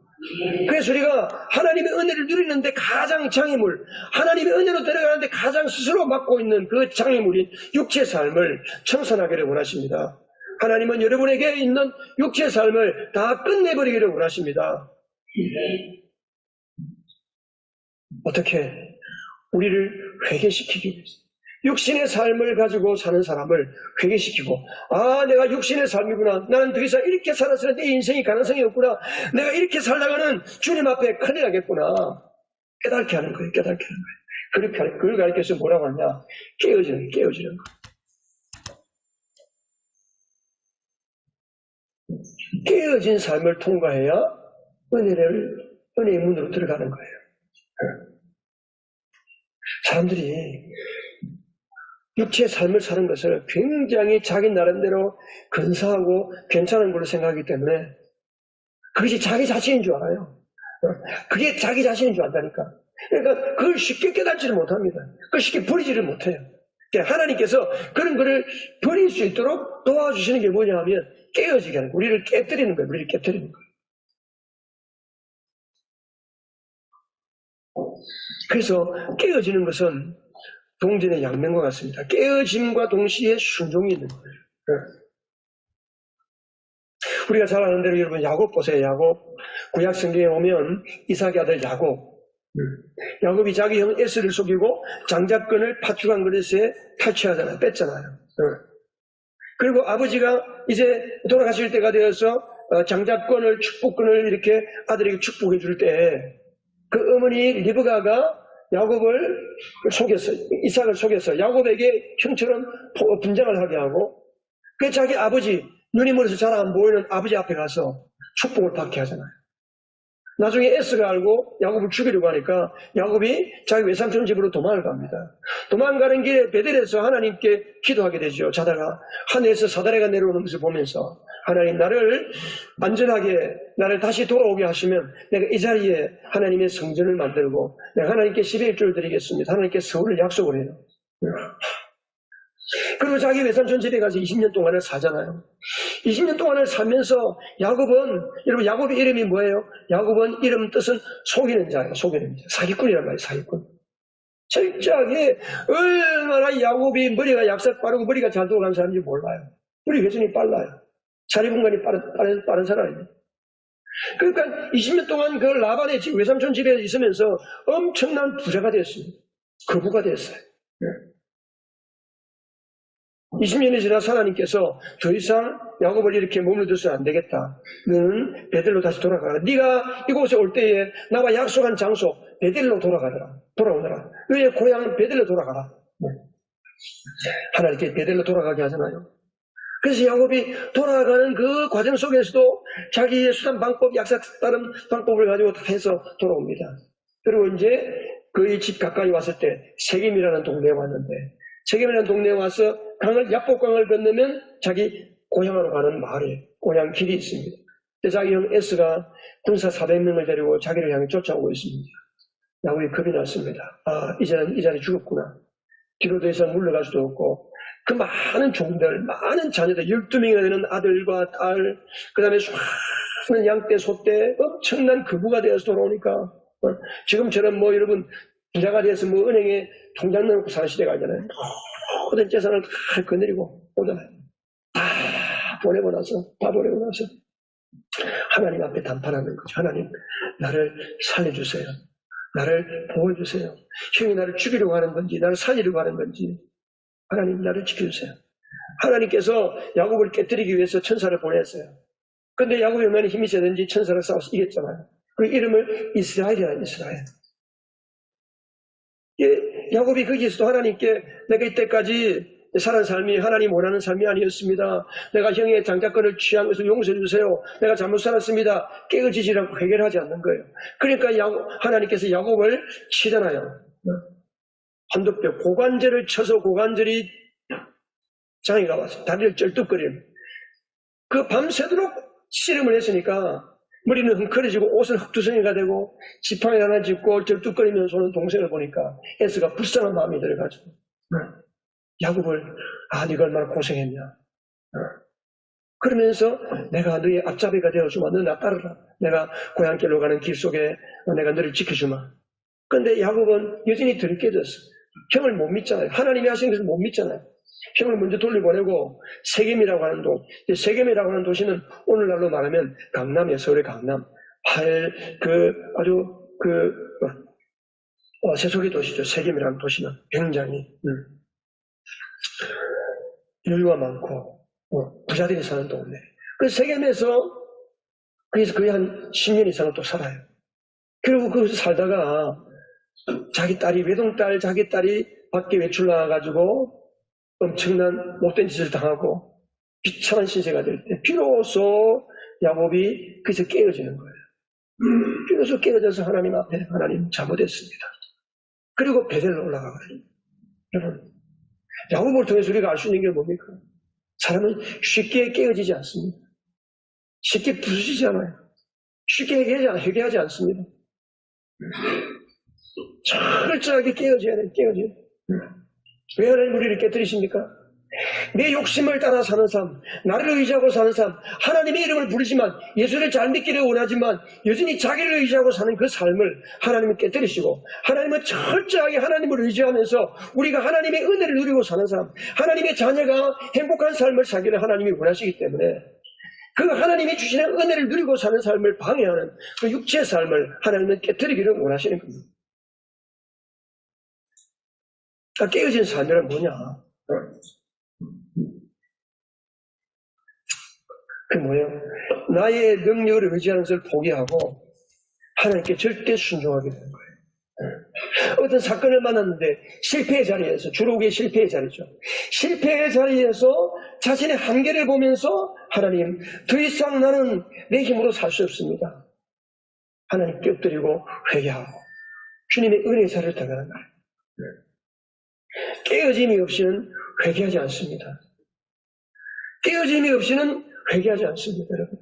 Speaker 1: 그래서 우리가 하나님의 은혜를 누리는데 가장 장애물, 하나님의 은혜로 들어가는데 가장 스스로 맡고 있는 그 장애물인 육체의 삶을 청산하기를 원하십니다. 하나님은 여러분에게 있는 육체의 삶을 다 끝내버리기를 원하십니다. 어떻게? 우리를 회개시키기 위해서. 육신의 삶을 가지고 사는 사람을 회개시키고, 아, 내가 육신의 삶이구나. 나는 더 이상 이렇게 살아서는 내 인생이 가능성이 없구나. 내가 이렇게 살다가는 주님 앞에 큰일 나겠구나. 깨닫게 하는 거예요. 깨닫게 하는 거예요. 그걸 가르쳐서 뭐라고 하냐? 깨어지는 거예요. 깨어진 삶을 통과해야 은혜의 문으로 들어가는 거예요. 사람들이 육체의 삶을 사는 것을 굉장히 자기 나름대로 근사하고 괜찮은 걸로 생각하기 때문에 그것이 자기 자신인 줄 알아요. 그게 자기 자신인 줄 안다니까. 그러니까 그걸 쉽게 깨닫지를 못합니다. 그걸 쉽게 버리지를 못해요. 하나님께서 그런 거를 버릴 수 있도록 도와주시는 게 뭐냐 하면 깨어지게 하는 거예요. 우리를 깨뜨리는 거예요. 우리를 깨뜨리는 거예요. 그래서 깨어지는 것은 동전의 양면과 같습니다. 깨어짐과 동시에 순종이 있는 거예요. 우리가 잘 아는 대로 여러분 야곱 보세요. 야곱. 구약 성경에 오면 이삭의 아들 야곱. 야곱이 자기 형 에스를 속이고 장자권을 파출한 그릇에 탈취하잖아요. 뺐잖아요. 그리고 아버지가 이제 돌아가실 때가 되어서 장자권을, 축복권을 이렇게 아들에게 축복해 줄 때 그 어머니 리브가가 야곱을 속였어요. 이삭을 속여서 야곱에게 형처럼 분장을 하게 하고, 그 자기 아버지, 눈이 멀어서 잘 안 보이는 아버지 앞에 가서 축복을 받게 하잖아요. 나중에 에스가 알고 야곱을 죽이려고 하니까 야곱이 자기 외삼촌 집으로 도망을 갑니다. 도망가는 길에 베델에서 하나님께 기도하게 되죠. 자다가 하늘에서 사다리가 내려오는 것을 보면서, 하나님, 나를 안전하게 나를 다시 돌아오게 하시면 내가 이 자리에 하나님의 성전을 만들고 내가 하나님께 11조를 드리겠습니다. 하나님께 서울을 약속을 해요. 그리고 자기 외삼촌 집에 가서 20년 동안을 살잖아요. 20년 동안을 살면서 야곱은, 여러분 야곱의 이름이 뭐예요? 야곱은 이름 뜻은 속이는 자예요. 속이는 자. 사기꾼이란 말이에요. 사기꾼. 철저하게 얼마나 야곱이 머리가 약삭 빠르고 머리가 잘 돌아가는 사람인지 몰라요. 우리 회전이 빨라요. 자리분간이 빠른 사람입니다. 그러니까 20년 동안 그 라반의 외삼촌 집에 있으면서 엄청난 부자가 됐습니다. 거부가 됐어요. 20년이 지나서 하나님께서 더 이상 야곱을 이렇게 머물러둬서는 안 되겠다. 너는 베델로 다시 돌아가라. 네가 이곳에 올 때에 나와 약속한 장소 베델로 돌아오너라. 너의 고향 베델로 돌아가라. 하나님께 베델로 돌아가게 하잖아요. 그래서 야곱이 돌아가는 그 과정 속에서도 자기의 수단 방법, 약삭 다른 방법을 가지고 다 해서 돌아옵니다. 그리고 이제 그의 집 가까이 왔을 때 세겜이라는 동네에 왔는데, 세겜이라는 동네에 와서 야복강을 건너면 자기 고향으로 가는 마을에 고향 길이 있습니다. 자기 형 에스가 군사 400명을 데리고 자기를 향해 쫓아오고 있습니다. 야곱이 겁이 났습니다. 이제는 이 자리 죽었구나. 뒤로 더 이상 물러갈 수도 없고, 그 많은 종들, 많은 자녀들, 12명이나 되는 아들과 딸, 그 다음에 수많은 양떼, 소떼, 엄청난 거부가 되어서 돌아오니까, 지금처럼 여러분, 부자가 돼서 은행에 통장 넣어놓고 사는 시대가 아니잖아요. 모든 재산을 다 거느리고 오잖아요. 다 보내고 나서 하나님 앞에 단판하는 거죠. 하나님, 나를 살려주세요. 나를 보호해주세요. 형이 나를 죽이려고 하는 건지, 나를 살리려고 하는 건지, 하나님 나를 지켜주세요. 하나님께서 야곱을 깨뜨리기 위해서 천사를 보냈어요. 근데 야곱이 얼마나 힘이 세든지 천사를 싸워서 이겼잖아요. 그 이름을 이스라엘이라는 이스라엘. 야곱이 거기에서도 하나님께 내가 이때까지 살은 삶이 하나님 원하는 삶이 아니었습니다. 내가 형의 장자권을 취한 것을 용서해 주세요. 내가 잘못 살았습니다. 깨어지지 않고 해결하지 않는 거예요. 그러니까 하나님께서 야곱을 치잖아요. 한두뼈 고관절을 쳐서 고관절이 장애가 와서 다리를 쩔뚝거리는, 그 밤새도록 씨름을 했으니까 머리는 흥커려지고 옷은 흙두성이가 되고 지팡이 하나 짚고 쩔뚝거리면서 오는 동생을 보니까 에스가 불쌍한 마음이 들어가지고 야곱을 네가 얼마나 고생했냐, 그러면서 내가 너의 앞잡이가 되어주마. 너 나 따르라. 내가 고향길로 가는 길 속에 내가 너를 지켜주마. 그런데 야곱은 여전히 들깨졌어. 형을 못 믿잖아요. 하나님이 하신 것을 못 믿잖아요. 형을 먼저 돌려보내고 세겜이라고 하는 세겜이라고 하는 도시는 오늘날로 말하면 강남이에요. 서울의 강남. 세속의 도시죠. 세겜이라는 도시는 굉장히 여유가 많고 부자들이 사는 동네. 그 세겜에서 거의 한 10년 이상을 또 살아요. 그리고 거기서 살다가 자기 딸이 밖에 외출 나와가지고 엄청난 못된 짓을 당하고 비참한 신세가 될 때 비로소 야곱이 거기서 깨어지는 거예요. 비로소 깨어져서 하나님 앞에 하나님 잘못했습니다. 그리고 베델로 올라가거든요. 여러분, 야곱을 통해서 우리가 알 수 있는 게 뭡니까? 사람은 쉽게 깨어지지 않습니다. 쉽게 부수지지 않아요. 쉽게 회개하지 않습니다. 철저하게 깨어져야 돼요. 왜 하나님 우리를 깨뜨리십니까? 내 욕심을 따라 사는 삶, 나를 의지하고 사는 삶, 하나님의 이름을 부르지만 예수를 잘 믿기를 원하지만 여전히 자기를 의지하고 사는 그 삶을 하나님은 깨뜨리시고, 하나님은 철저하게 하나님을 의지하면서 우리가 하나님의 은혜를 누리고 사는 삶, 하나님의 자녀가 행복한 삶을 살기를 하나님이 원하시기 때문에 그 하나님이 주시는 은혜를 누리고 사는 삶을 방해하는 그 육체의 삶을 하나님은 깨뜨리기를 원하시는 겁니다. 깨어진 삶이란 뭐냐? 그 뭐예요? 나의 능력을 의지하는 것을 포기하고 하나님께 절대 순종하게 되는 거예요. 어떤 사건을 만났는데 실패의 자리에서, 주로 그게 실패의 자리죠. 실패의 자리에서 자신의 한계를 보면서 하나님, 더 이상 나는 내 힘으로 살 수 없습니다. 하나님께 엎드리고 회개하고 주님의 은혜의 자리를 들어가는 거예요. 깨어짐이 없이는 회개하지 않습니다. 깨어짐이 없이는 회개하지 않습니다, 여러분.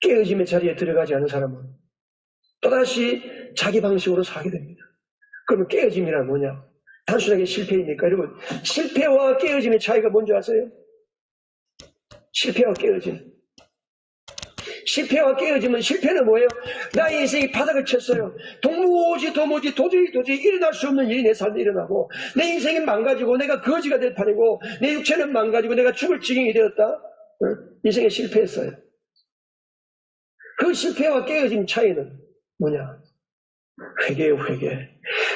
Speaker 1: 깨어짐의 자리에 들어가지 않은 사람은 또다시 자기 방식으로 살게 됩니다. 그러면 깨어짐이란 뭐냐? 단순하게 실패입니까? 여러분, 실패와 깨어짐의 차이가 뭔지 아세요? 실패와 깨어짐. 실패와 깨어짐은, 실패는 뭐예요? 나의 인생이 바닥을 쳤어요. 도저히 일어날 수 없는 일이 내 삶에 일어나고, 내 인생이 망가지고 내가 거지가 될 판이고, 내 육체는 망가지고 내가 죽을 지경이 되었다. 인생에 실패했어요. 그 실패와 깨어짐 차이는 뭐냐? 회개요, 회개.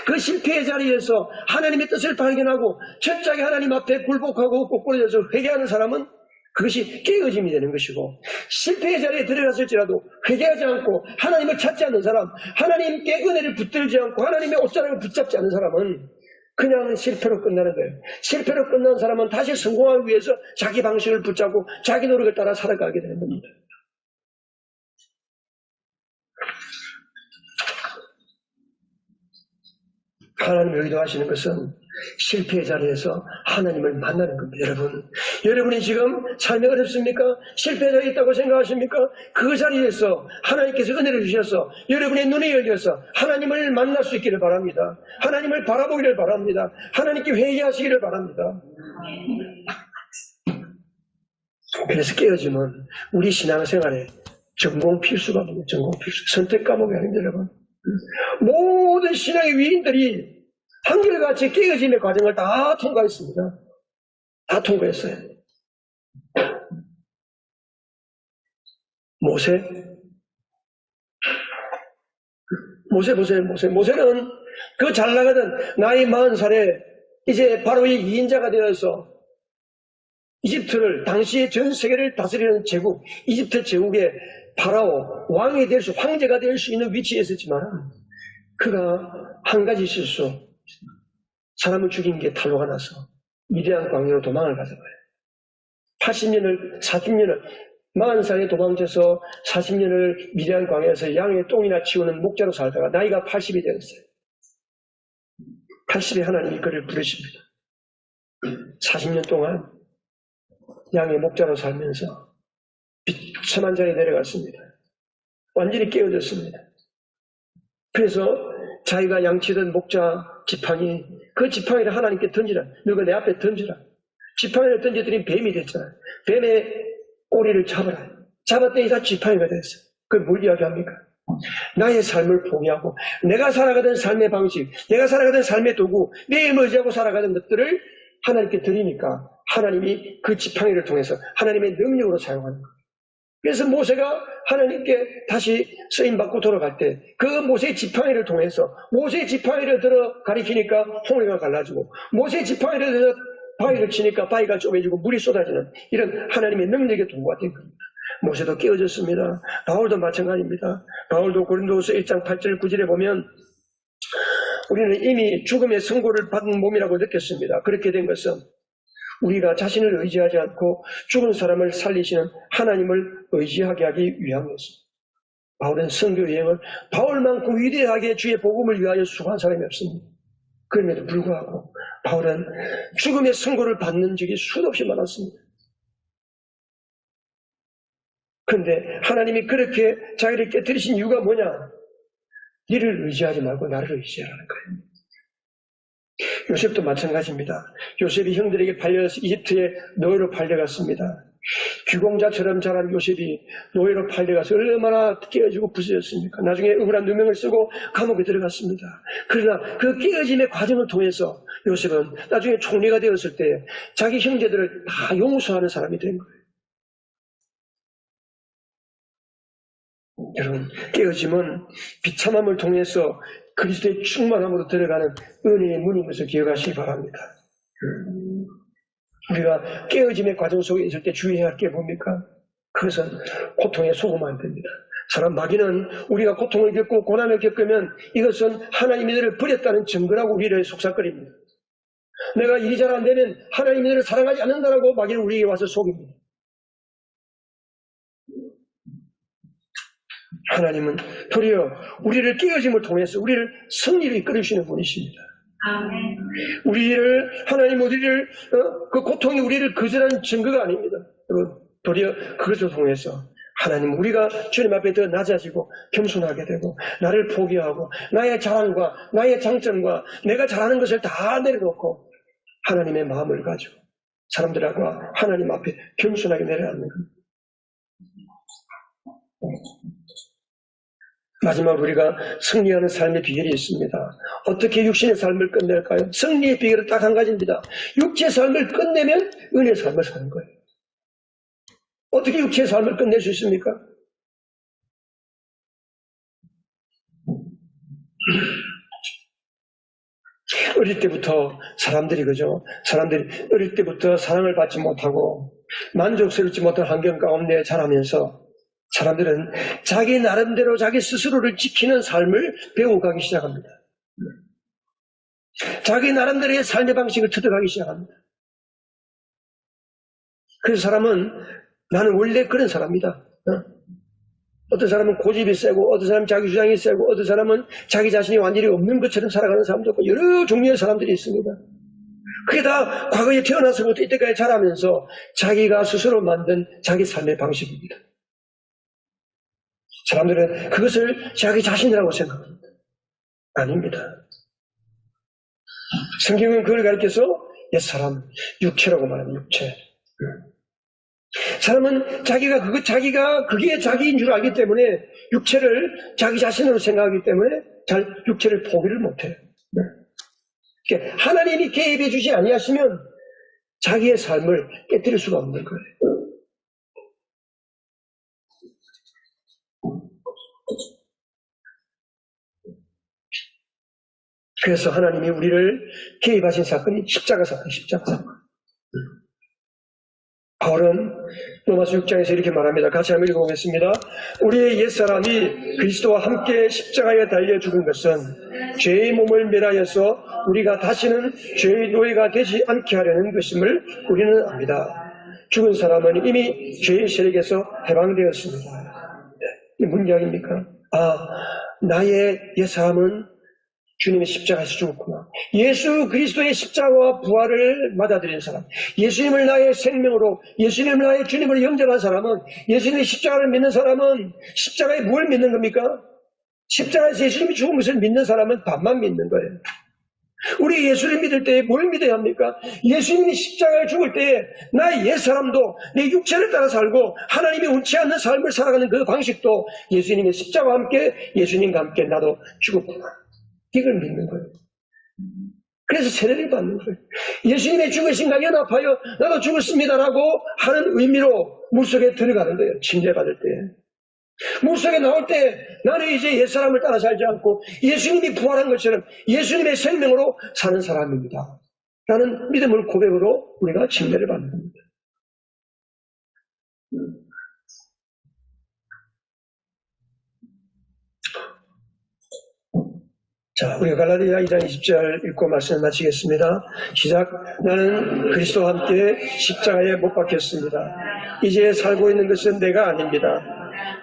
Speaker 1: 그 실패의 자리에서 하나님의 뜻을 발견하고 철저하게 하나님 앞에 굴복하고 ቁ꾸려져서 회개하는 사람은 그것이 깨어짐이 되는 것이고, 실패의 자리에 들어갔을지라도 회개하지 않고 하나님을 찾지 않는 사람, 하나님께 은혜를 붙들지 않고 하나님의 옷자락을 붙잡지 않는 사람은 그냥 실패로 끝나는 거예요. 실패로 끝난 사람은 다시 성공하기 위해서 자기 방식을 붙잡고 자기 노력을 따라 살아가게 되는 겁니다. 하나님을 의도하시는 것은 실패의 자리에서 하나님을 만나는 겁니다. 여러분이 지금 삶이 어렵습니까? 실패의 자리에 있다고 생각하십니까? 그 자리에서 하나님께서 은혜를 주셔서 여러분의 눈이 열려서 하나님을 만날 수 있기를 바랍니다. 하나님을 바라보기를 바랍니다. 하나님께 회개하시기를 바랍니다. 그래서 깨어지면 우리 신앙생활에 전공 필수가 됩니다. 전공 필수. 선택 과목이 아닙니다, 여러분. 모든 신앙의 위인들이 한결같이 깨어짐의 과정을 다 통과했습니다. 다 통과했어요. 모세 보세요. 모세는 그 잘 나가던 나이 40살에 이제 바로 이 2인자가 되어서 이집트를, 당시에 전 세계를 다스리는 제국, 이집트 제국의 파라오, 왕이 될 수, 황제가 될 수 있는 위치에 있었지만 그가 한 가지 실수, 사람을 죽인 게 탈로가 나서 미디안 광야로 도망을 가져가요. 40년을 40살에 도망쳐서 40년을 미디안 광야에서 양의 똥이나 치우는 목자로 살다가 나이가 80이 되었어요. 80에 하나님이 그를 부르십니다. 40년 동안 양의 목자로 살면서 비참한 자리에 내려갔습니다. 완전히 깨어졌습니다. 그래서 자기가 양치던 목자 지팡이, 그 지팡이를 하나님께 던지라. 너가 내 앞에 던지라. 지팡이를 던져드린 뱀이 됐잖아요. 뱀의 꼬리를 잡아라. 잡았더니 다 지팡이가 됐어요. 그걸 뭘 이야기합니까? 나의 삶을 포기하고 내가 살아가던 삶의 방식, 내가 살아가던 삶의 도구, 내 힘을 의지하고 살아가던 것들을 하나님께 드리니까 하나님이 그 지팡이를 통해서 하나님의 능력으로 사용하는 거예요. 그래서 모세가 하나님께 다시 쓰임받고 돌아갈 때 그 모세의 지팡이를 통해서 모세의 지팡이를 들어 가리키니까 홍해가 갈라지고 모세의 지팡이를 들어 바위를 치니까 바위가 쪼개지고 물이 쏟아지는 이런 하나님의 능력의 도구가 된 겁니다. 모세도 깨어졌습니다. 바울도 마찬가지입니다. 바울도 고린도후서 1장 8절 9절에 보면 우리는 이미 죽음의 선고를 받은 몸이라고 느꼈습니다. 그렇게 된 것은 우리가 자신을 의지하지 않고 죽은 사람을 살리시는 하나님을 의지하게 하기 위함이었습니다. 바울은 선교 여행을 바울만큼 위대하게 주의 복음을 위하여 수고한 사람이 없습니다. 그럼에도 불구하고 바울은 죽음의 선고를 받는 적이 수도 없이 많았습니다. 그런데 하나님이 그렇게 자기를 깨뜨리신 이유가 뭐냐? 이를 의지하지 말고 나를 의지하라는 거예요. 요셉도 마찬가지입니다. 요셉이 형들에게 팔려서 이집트의 노예로 팔려갔습니다. 귀공자처럼 자란 요셉이 노예로 팔려가서 얼마나 깨어지고 부서졌습니까? 나중에 억울한 누명을 쓰고 감옥에 들어갔습니다. 그러나 그 깨어짐의 과정을 통해서 요셉은 나중에 총리가 되었을 때 자기 형제들을 다 용서하는 사람이 된 거예요. 여러분, 깨어짐은 비참함을 통해서 그리스도의 충만함으로 들어가는 은혜의 문인 것을 기억하시기 바랍니다. 우리가 깨어짐의 과정 속에 있을 때 주의해야 할 게 뭡니까? 그것은 고통에 속으면 안 됩니다. 사람 마귀는 우리가 고통을 겪고 고난을 겪으면 이것은 하나님이 너를 버렸다는 증거라고 우리를 속삭거립니다. 내가 일이 잘 안 되면 하나님이 너를 사랑하지 않는다라고 마귀는 우리에게 와서 속입니다. 하나님은 도리어 우리를 깨어짐을 통해서 우리를 승리를 이끌으시는 분이십니다.
Speaker 2: 아멘.
Speaker 1: 우리를 그 고통이 우리를 거절하는 증거가 아닙니다. 도리어 그것을 통해서 하나님, 우리가 주님 앞에 더 낮아지고 겸손하게 되고 나를 포기하고 나의 자랑과 나의 장점과 내가 잘하는 것을 다 내려놓고 하나님의 마음을 가지고 사람들하고 하나님 앞에 겸손하게 내려앉는 겁니다. 마지막으로 우리가 승리하는 삶의 비결이 있습니다. 어떻게 육신의 삶을 끝낼까요? 승리의 비결은 딱 한 가지입니다. 육체의 삶을 끝내면 은혜의 삶을 사는 거예요. 어떻게 육체의 삶을 끝낼 수 있습니까? 어릴 때부터 사람들이 어릴 때부터 사랑을 받지 못하고 만족스럽지 못한 환경 가운데 자라면서 사람들은 자기 나름대로 자기 스스로를 지키는 삶을 배워가기 시작합니다. 자기 나름대로의 삶의 방식을 터득하기 시작합니다. 그래서 사람은 나는 원래 그런 사람이다. 어떤 사람은 고집이 세고 어떤 사람은 자기 주장이 세고 어떤 사람은 자기 자신이 완전히 없는 것처럼 살아가는 사람도 있고 여러 종류의 사람들이 있습니다. 그게 다 과거에 태어나서부터 이때까지 자라면서 자기가 스스로 만든 자기 삶의 방식입니다. 사람들은 그것을 자기 자신이라고 생각합니다. 아닙니다. 성경은 그걸 가르쳐서 옛사람, 육체라고 말합니다. 육체. 사람은 자기가 그게 자기인 줄 알기 때문에 육체를 자기 자신으로 생각하기 때문에 잘 육체를 포기를 못해요. 그러니까 하나님이 개입해 주지 아니하시면 자기의 삶을 깨뜨릴 수가 없는 거예요. 그래서 하나님이 우리를 개입하신 사건이 십자가 사건. 바울은 로마서 6장에서 이렇게 말합니다. 같이 한번 읽어보겠습니다. 우리의 옛사람이 그리스도와 함께 십자가에 달려 죽은 것은 죄의 몸을 멸하여서 우리가 다시는 죄의 노예가 되지 않게 하려는 것임을 우리는 압니다. 죽은 사람은 이미 죄의 세력에서 해방되었습니다. 이 문장입니까? 나의 옛사람은 주님의 십자가에서 죽었구나. 예수 그리스도의 십자가와 부활을 받아들인 사람, 예수님을 나의 생명으로, 예수님을 나의 주님으로 영접한 사람은, 예수님의 십자가를 믿는 사람은 십자가에 뭘 믿는 겁니까? 십자가에서 예수님이 죽은 것을 믿는 사람은 반만 믿는 거예요. 우리 예수를 믿을 때 뭘 믿어야 합니까? 예수님이 십자가에 죽을 때 나의 옛사람도 내 육체를 따라 살고 하나님이 원치 않는 삶을 살아가는 그 방식도 예수님의 십자가와 함께, 예수님과 함께 나도 죽었구나. 이걸 믿는 거예요. 그래서 세례를 받는 거예요. 예수님의 죽으신과 연합하여 나도 죽었습니다라고 하는 의미로 물속에 들어가는 거예요. 침례받을 때. 물속에 나올 때 나는 이제 옛사람을 따라 살지 않고 예수님이 부활한 것처럼 예수님의 생명으로 사는 사람입니다. 라는 믿음을 고백으로 우리가 침례를 받는 겁니다. 자, 우리가 갈라디아 2장 20절 읽고 말씀을 마치겠습니다. 시작. 나는 그리스도와 함께 십자가에 못 박혔습니다. 이제 살고 있는 것은 내가 아닙니다.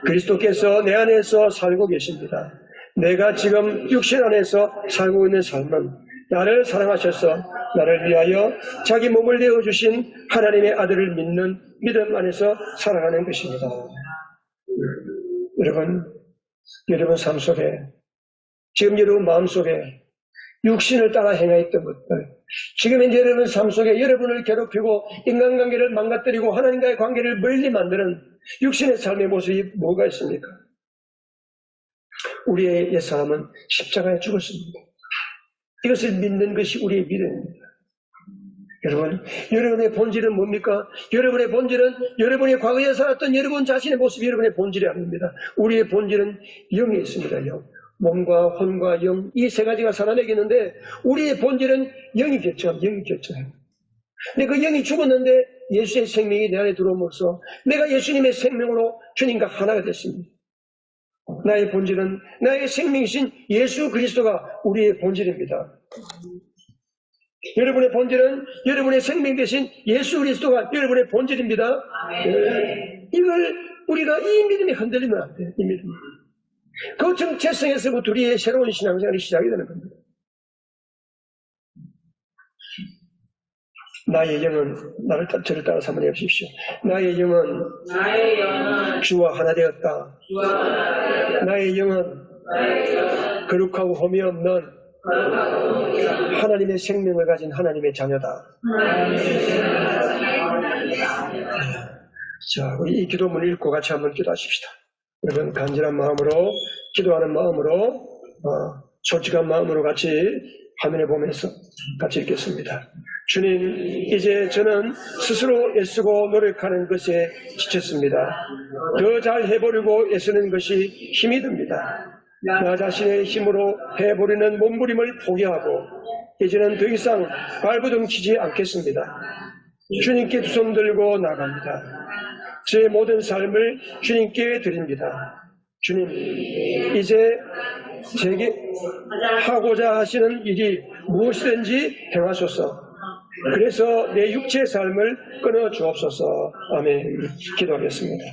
Speaker 1: 그리스도께서 내 안에서 살고 계십니다. 내가 지금 육신 안에서 살고 있는 삶은 나를 사랑하셔서 나를 위하여 자기 몸을 내어주신 하나님의 아들을 믿는 믿음 안에서 살아가는 것입니다. 여러분 삶 속에 지금 여러분 마음속에 육신을 따라 행하였던 것들, 지금 현재 여러분 삶 속에 여러분을 괴롭히고 인간관계를 망가뜨리고 하나님과의 관계를 멀리 만드는 육신의 삶의 모습이 뭐가 있습니까? 우리의 옛사람은 십자가에 죽었습니다. 이것을 믿는 것이 우리의 믿음입니다. 여러분, 여러분의 본질은 뭡니까? 여러분의 본질은 여러분이 과거에 살았던 여러분 자신의 모습이 여러분의 본질이 아닙니다. 우리의 본질은 영에 있습니다. 영. 몸과 혼과 영, 이 세 가지가 살아내겠는데 우리의 본질은 영이 결정해요. 근데 그 영이 죽었는데 예수의 생명이 내 안에 들어옴으로써 내가 예수님의 생명으로 주님과 하나가 됐습니다. 나의 본질은 나의 생명이신 예수 그리스도가 우리의 본질입니다. 여러분의 본질은 여러분의 생명 되신 예수 그리스도가 여러분의 본질입니다. 이걸 우리가 이 믿음이 흔들리면 안 돼요. 이 믿음. 그 정체성에서부터 우리의 새로운 신앙생활이 시작이 되는 겁니다. 나의 영은 저를 따라서 한번 해보십시오. 나의 영은 주와 하나 되었다. 나의 영은 거룩하고 험이 없는 하나님의 생명을 가진 하나님의 자녀다. 자, 우리 이 기도문을 읽고 같이 한번 기도하십시다. 여러분 간절한 마음으로 기도하는 마음으로 솔직한 마음으로 같이 화면에 보면서 같이 읽겠습니다. 주님, 이제 저는 스스로 애쓰고 노력하는 것에 지쳤습니다. 더 잘 해보려고 애쓰는 것이 힘이 듭니다. 나 자신의 힘으로 해버리는 몸부림을 포기하고 이제는 더 이상 발버둥치지 않겠습니다. 주님께 두 손 들고 나갑니다. 제 모든 삶을 주님께 드립니다. 주님, 이제 제게 하고자 하시는 일이 무엇이든지 행하소서. 그래서 내 육체의 삶을 끊어 주옵소서. 아멘. 기도하겠습니다.